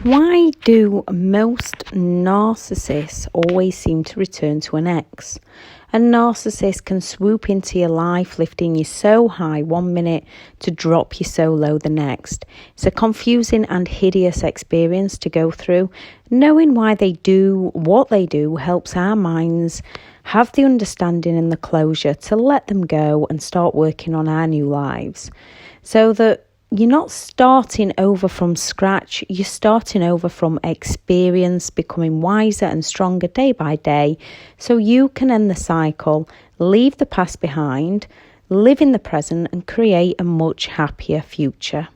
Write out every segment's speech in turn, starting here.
Why do most narcissists always seem to return to an ex? A narcissist can swoop into your life, lifting you so high one minute to drop you so low the next. It's a confusing and hideous experience to go through. Knowing why they do what they do helps our minds have the understanding and the closure to let them go and start working on our new lives. So that you're not starting over from scratch, you're starting over from experience, becoming wiser and stronger day by day, so you can end the cycle, leave the past behind, live in the present and create a much happier future.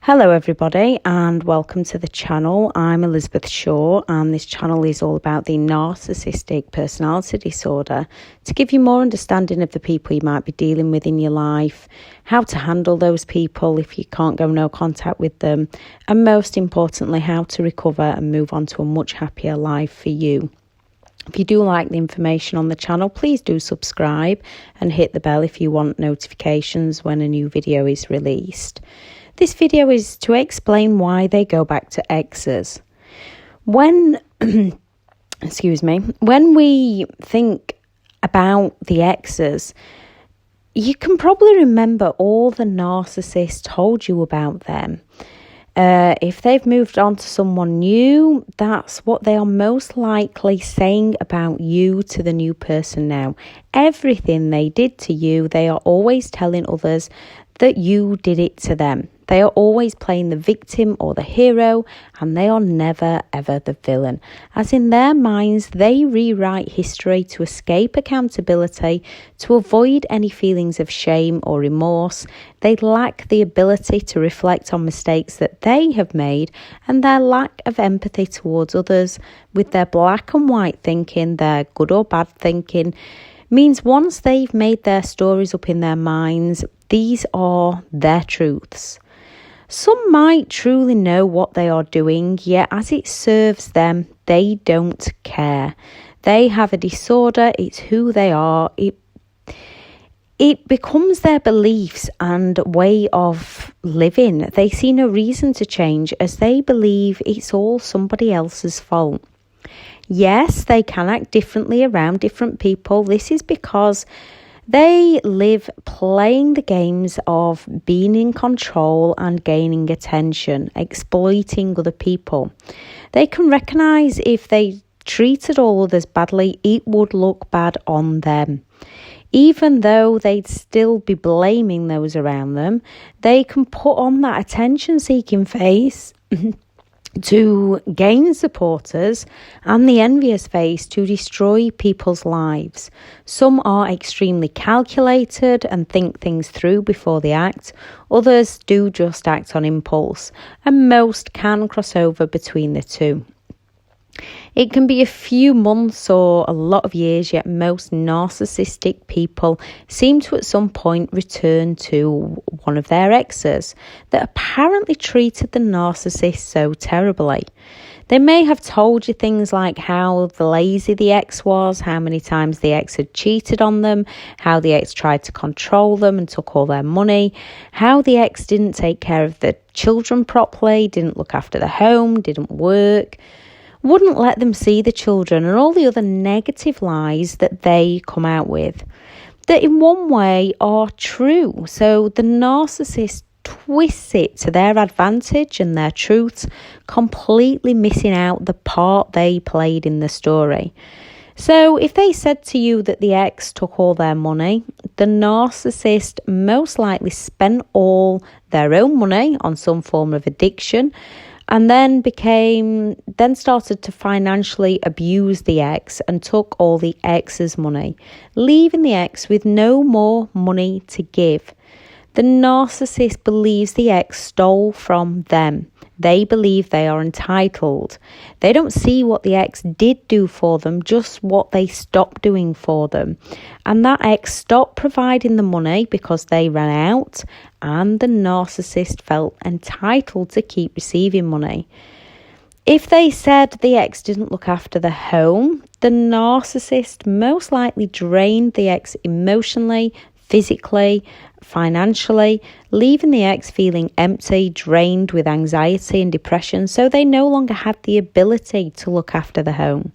Hello everybody and welcome to the channel. I'm Elizabeth Shaw and this channel is all about the narcissistic personality disorder to give you more understanding of the people you might be dealing with in your life, how to handle those people if you can't go no contact with them, and most importantly how to recover and move on to a much happier life for you. If you do like the information on the channel, please do subscribe and hit the bell if you want notifications when a new video is released. This video is to explain why they go back to exes. When we think about the exes, you can probably remember all the narcissists told you about them. If they've moved on to someone new, that's what they are most likely saying about you to the new person now. Everything they did to you, they are always telling others that you did it to them. They are always playing the victim or the hero, and they are never ever the villain. As in their minds, they rewrite history to escape accountability, to avoid any feelings of shame or remorse. They lack the ability to reflect on mistakes that they have made, and their lack of empathy towards others, with their black and white thinking, their good or bad thinking, means once they've made their stories up in their minds, these are their truths. Some might truly know what they are doing, yet as it serves them, they don't care. They have a disorder, it's who they are. It becomes their beliefs and way of living. They see no reason to change as they believe it's all somebody else's fault. Yes, they can act differently around different people. This is because they live playing the games of being in control and gaining attention, exploiting other people. They can recognise if they treated all others badly, it would look bad on them. Even though they'd still be blaming those around them, they can put on that attention-seeking face to gain supporters and the envious face to destroy people's lives. Some are extremely calculated and think things through before they act. Others do just act on impulse, and most can cross over between the two. It can be a few months or a lot of years, yet most narcissistic people seem to at some point return to one of their exes that apparently treated the narcissist so terribly. They may have told you things like how lazy the ex was, how many times the ex had cheated on them, how the ex tried to control them and took all their money, how the ex didn't take care of the children properly, didn't look after the home, didn't work, wouldn't let them see the children, and all the other negative lies that they come out with, that in one way are true. So the narcissist twists it to their advantage and their truths, completely missing out the part they played in the story. So if they said to you that the ex took all their money, the narcissist most likely spent all their own money on some form of addiction, and then started to financially abuse the ex and took all the ex's money, leaving the ex with no more money to give. The narcissist believes the ex stole from them. They believe they are entitled. They don't see what the ex did do for them, just what they stopped doing for them. And that ex stopped providing the money because they ran out, and the narcissist felt entitled to keep receiving money. If they said the ex didn't look after the home, the narcissist most likely drained the ex emotionally, physically, financially, leaving the ex feeling empty, drained with anxiety and depression, so they no longer had the ability to look after the home.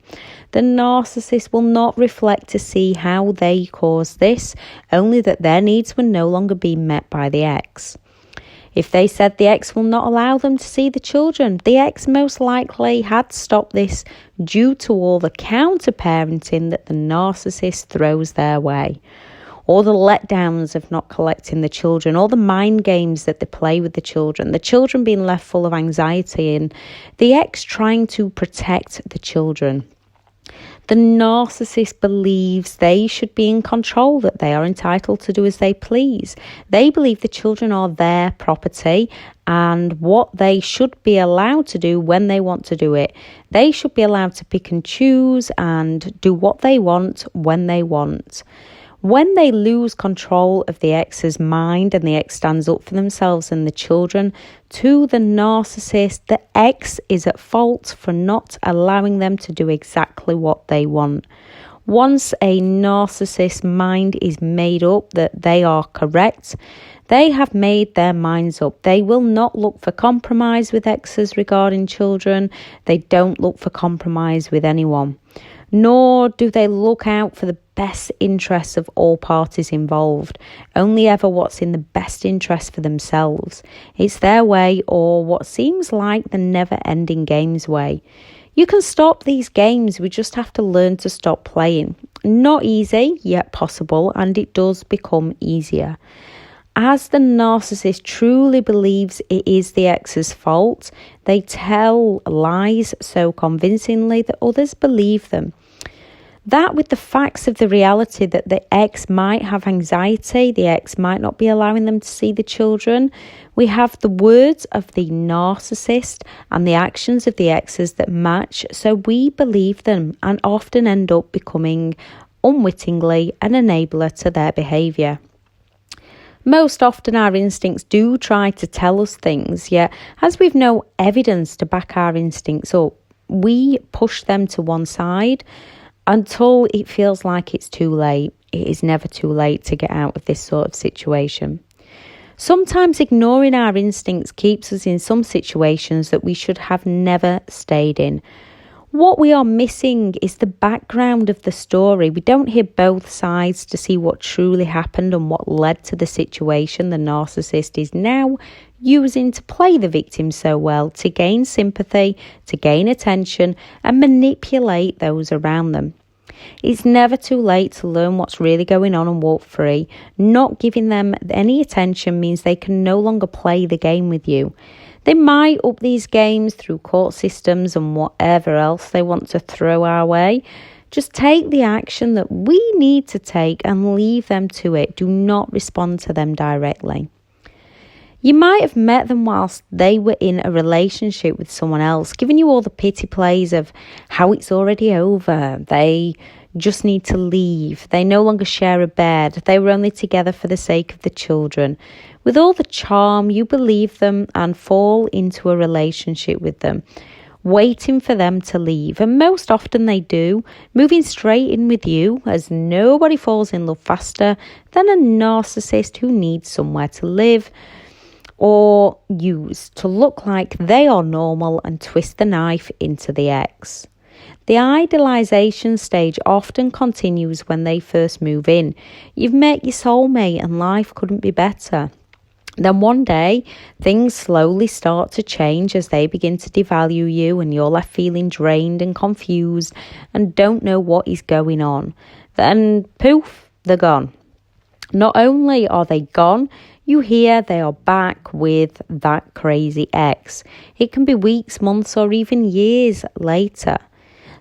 The narcissist will not reflect to see how they caused this, only that their needs were no longer being met by the ex. If they said the ex will not allow them to see the children, the ex most likely had stopped this due to all the counter-parenting that the narcissist throws their way. All the letdowns of not collecting the children, all the mind games that they play with the children being left full of anxiety, and the ex trying to protect the children. The narcissist believes they should be in control, that they are entitled to do as they please. They believe the children are their property and what they should be allowed to do when they want to do it. They should be allowed to pick and choose and do what they want when they want. When they lose control of the ex's mind and the ex stands up for themselves and the children, to the narcissist, the ex is at fault for not allowing them to do exactly what they want. Once a narcissist's mind is made up that they are correct, they have made their minds up. They will not look for compromise with exes regarding children. They don't look for compromise with anyone. Nor do they look out for the best interests of all parties involved, only ever what's in the best interest for themselves. It's their way, or what seems like the never-ending game's way. You can stop these games, we just have to learn to stop playing. Not easy, yet possible, and it does become easier. As the narcissist truly believes it is the ex's fault, they tell lies so convincingly that others believe them. That with the facts of the reality that the ex might have anxiety, the ex might not be allowing them to see the children, we have the words of the narcissist and the actions of the exes that match, so we believe them and often end up becoming unwittingly an enabler to their behaviour. Most often our instincts do try to tell us things, yet as we've no evidence to back our instincts up, we push them to one side until it feels like it's too late. It is never too late to get out of this sort of situation. Sometimes ignoring our instincts keeps us in some situations that we should have never stayed in. What we are missing is the background of the story. We don't hear both sides to see what truly happened and what led to the situation the narcissist is now using to play the victim so well, to gain sympathy, to gain attention, and manipulate those around them. It's never too late to learn what's really going on and walk free. Not giving them any attention means they can no longer play the game with you. They might up these games through court systems and whatever else they want to throw our way. Just take the action that we need to take and leave them to it. Do not respond to them directly. You might have met them whilst they were in a relationship with someone else, giving you all the pity plays of how it's already over. They just need to leave. They no longer share a bed. They were only together for the sake of the children. With all the charm, you believe them and fall into a relationship with them, waiting for them to leave. And most often they do, moving straight in with you, as nobody falls in love faster than a narcissist who needs somewhere to live or use to look like they are normal and twist the knife into the ex. The idealization stage often continues when they first move in. You've met your soulmate and life couldn't be better. Then one day, things slowly start to change as they begin to devalue you and you're left feeling drained and confused and don't know what is going on. Then poof, they're gone. Not only are they gone, you hear they are back with that crazy ex. It can be weeks, months, or even years later.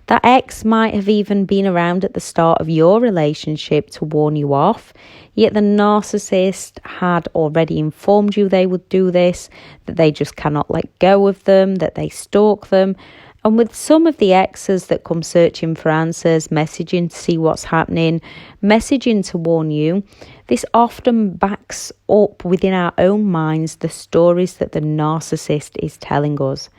That ex might have even been around at the start of your relationship to warn you off, yet the narcissist had already informed you they would do this, that they just cannot let go of them, that they stalk them. And with some of the exes that come searching for answers, messaging to see what's happening, messaging to warn you, this often backs up within our own minds the stories that the narcissist is telling us.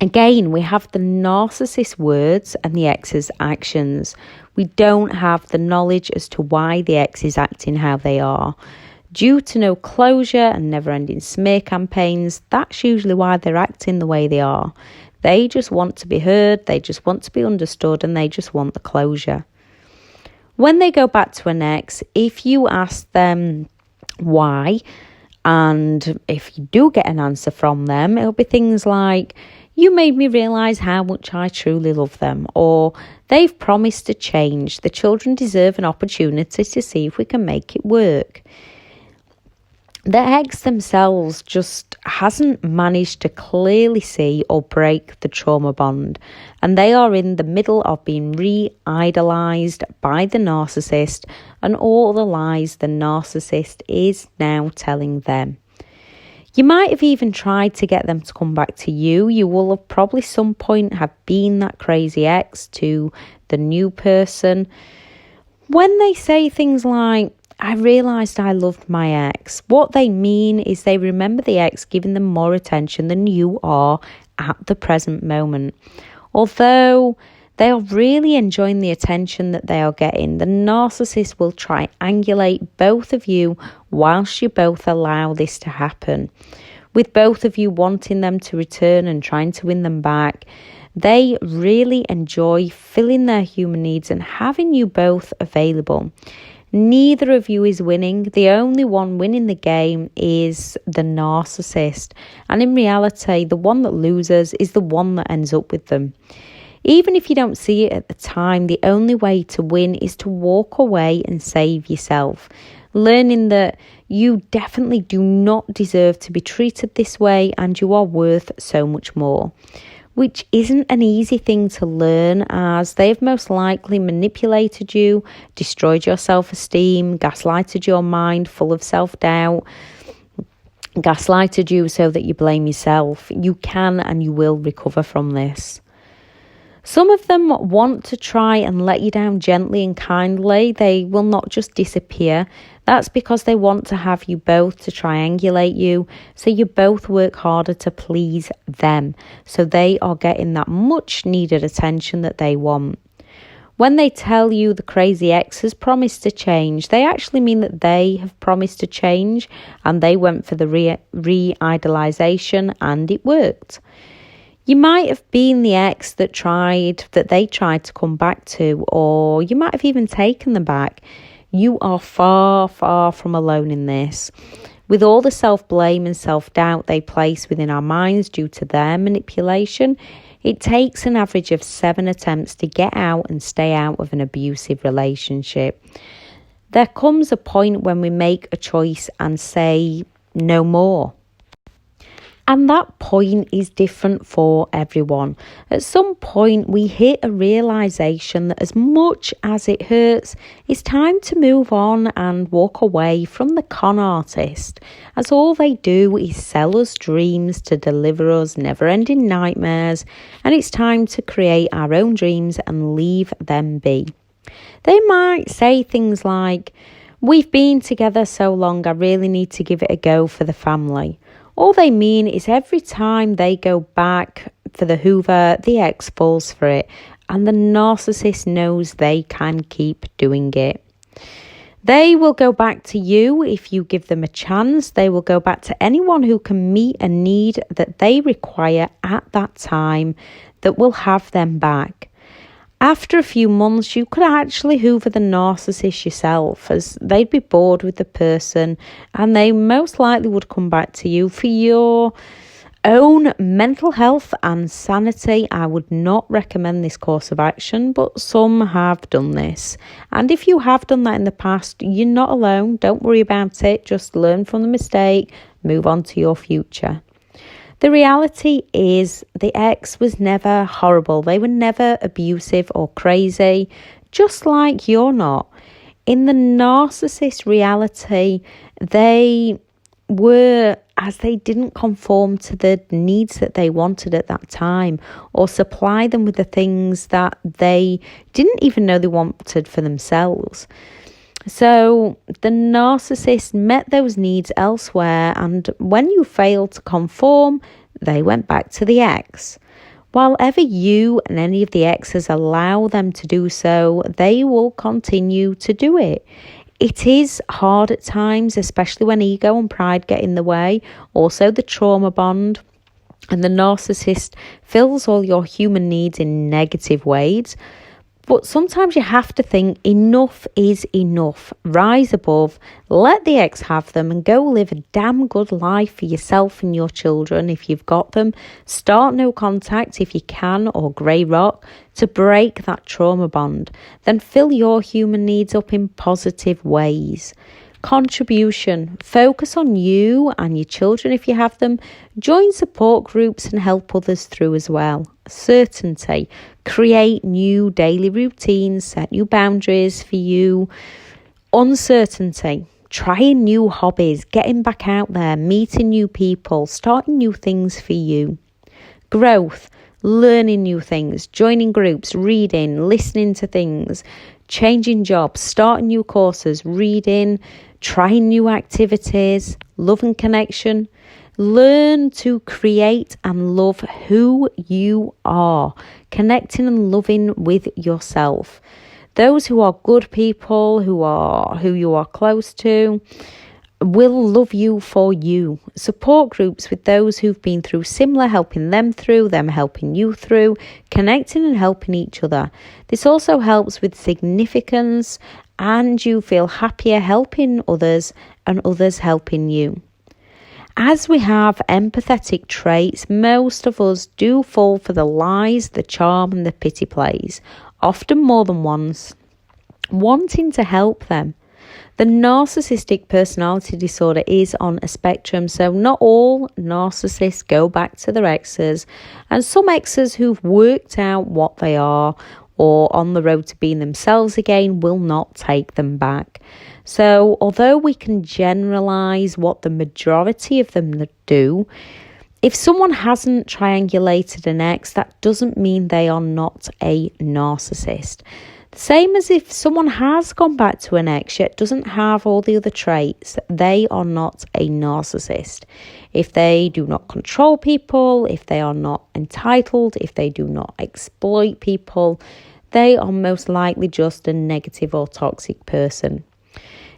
Again, we have the narcissist words and the ex's actions. We don't have the knowledge as to why the ex is acting how they are. Due to no closure and never-ending smear campaigns, that's usually why they're acting the way they are. They just want to be heard, they just want to be understood, and they just want the closure. When they go back to an ex, if you ask them why, and if you do get an answer from them, it'll be things like, you made me realise how much I truly love them, or they've promised to change. The children deserve an opportunity to see if we can make it work. The ex themselves just hasn't managed to clearly see or break the trauma bond, and they are in the middle of being re-idolised by the narcissist and all the lies the narcissist is now telling them. You might have even tried to get them to come back to you. You will have probably some point have been that crazy ex to the new person. When they say things like, I realised I loved my ex, what they mean is they remember the ex giving them more attention than you are at the present moment. Although they are really enjoying the attention that they are getting, the narcissist will triangulate both of you whilst you both allow this to happen. With both of you wanting them to return and trying to win them back, they really enjoy filling their human needs and having you both available. Neither of you is winning. The only one winning the game is the narcissist. And in reality, the one that loses is the one that ends up with them. Even if you don't see it at the time, the only way to win is to walk away and save yourself. Learning that you definitely do not deserve to be treated this way and you are worth so much more. Which isn't an easy thing to learn, as they've most likely manipulated you, destroyed your self-esteem, gaslighted your mind full of self-doubt, gaslighted you so that you blame yourself. You can and you will recover from this. Some of them want to try and let you down gently and kindly. They will not just disappear. That's because they want to have you both to triangulate you, so you both work harder to please them, so they are getting that much needed attention that they want. When they tell you the crazy ex has promised to change, they actually mean that they have promised to change and they went for the re-idolization and it worked. You might have been the ex that they tried to come back to, or you might have even taken them back. You are far, far from alone in this. With all the self-blame and self-doubt they place within our minds due to their manipulation, it takes an average of 7 attempts to get out and stay out of an abusive relationship. There comes a point when we make a choice and say no more. And that point is different for everyone. At some point, we hit a realisation that as much as it hurts, it's time to move on and walk away from the con artist, as all they do is sell us dreams to deliver us never-ending nightmares, and it's time to create our own dreams and leave them be. They might say things like, "We've been together so long, I really need to give it a go for the family." All they mean is every time they go back for the Hoover, the ex falls for it, and the narcissist knows they can keep doing it. They will go back to you if you give them a chance. They will go back to anyone who can meet a need that they require at that time that will have them back. After a few months, you could actually hoover the narcissist yourself, as they'd be bored with the person and they most likely would come back to you. For your own mental health and sanity, I would not recommend this course of action, but some have done this. And if you have done that in the past, you're not alone. Don't worry about it. Just learn from the mistake, move on to your future. The reality is the ex was never horrible. They were never abusive or crazy, just like you're not. In the narcissist reality, they were, as they didn't conform to the needs that they wanted at that time or supply them with the things that they didn't even know they wanted for themselves. So the narcissist met those needs elsewhere, and when you failed to conform, they went back to the ex. While ever you and any of the exes allow them to do so, they will continue to do it. It is hard at times, especially when ego and pride get in the way. Also, the trauma bond. And the narcissist fills all your human needs in negative ways. But sometimes you have to think enough is enough. Rise above, let the ex have them and go live a damn good life for yourself and your children if you've got them. Start no contact if you can, or grey rock, to break that trauma bond. Then fill your human needs up in positive ways. Contribution. Focus on you and your children if you have them. Join support groups and help others through as well. Certainty. Create new daily routines. Set new boundaries for you. Uncertainty. Trying new hobbies. Getting back out there. Meeting new people. Starting new things for you. Growth. Learning new things. Joining groups. Reading. Listening to things. Changing jobs. Starting new courses. Reading. Trying new activities, love and connection. Learn to create and love who you are, connecting and loving with yourself. Those who are good people, who you are close to, will love you for you. Support groups with those who've been through similar, helping them through, them helping you through, connecting and helping each other. This also helps with significance, and you feel happier helping others and others helping you. As we have empathetic traits, most of us do fall for the lies, the charm and the pity plays, often more than once, wanting to help them. The narcissistic personality disorder is on a spectrum, so not all narcissists go back to their exes, and some exes who've worked out what they are or on the road to being themselves again will not take them back. So although we can generalise what the majority of them do, if someone hasn't triangulated an ex, that doesn't mean they are not a narcissist. Same as if someone has gone back to an ex yet doesn't have all the other traits, they are not a narcissist. If they do not control people, if they are not entitled, if they do not exploit people, they are most likely just a negative or toxic person.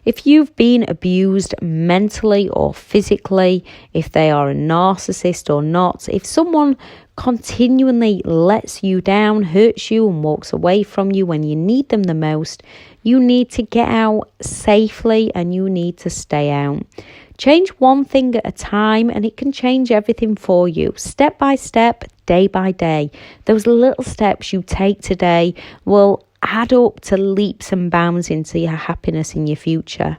If you've been abused mentally or physically, if they are a narcissist or not, if someone continually lets you down, hurts you and walks away from you when you need them the most, you need to get out safely and you need to stay out. Change one thing at a time and it can change everything for you. Step by step, day by day. Those little steps you take today will add up to leaps and bounds into your happiness in your future.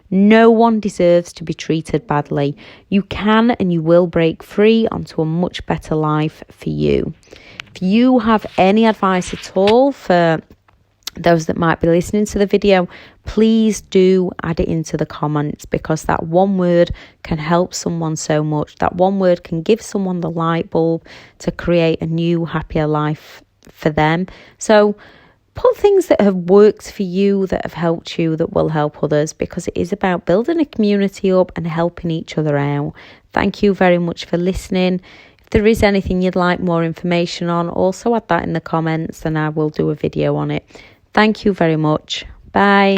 No one deserves to be treated badly. You can and you will break free onto a much better life for you. If you have any advice at all for those that might be listening to the video, please do add it into the comments, because that one word can help someone so much. That one word can give someone the light bulb to create a new, happier life for them. So put things that have worked for you, that have helped you, that will help others, because it is about building a community up and helping each other out. Thank you very much for listening. If there is anything you'd like more information on, also add that in the comments and I will do a video on it. Thank you very much. Bye.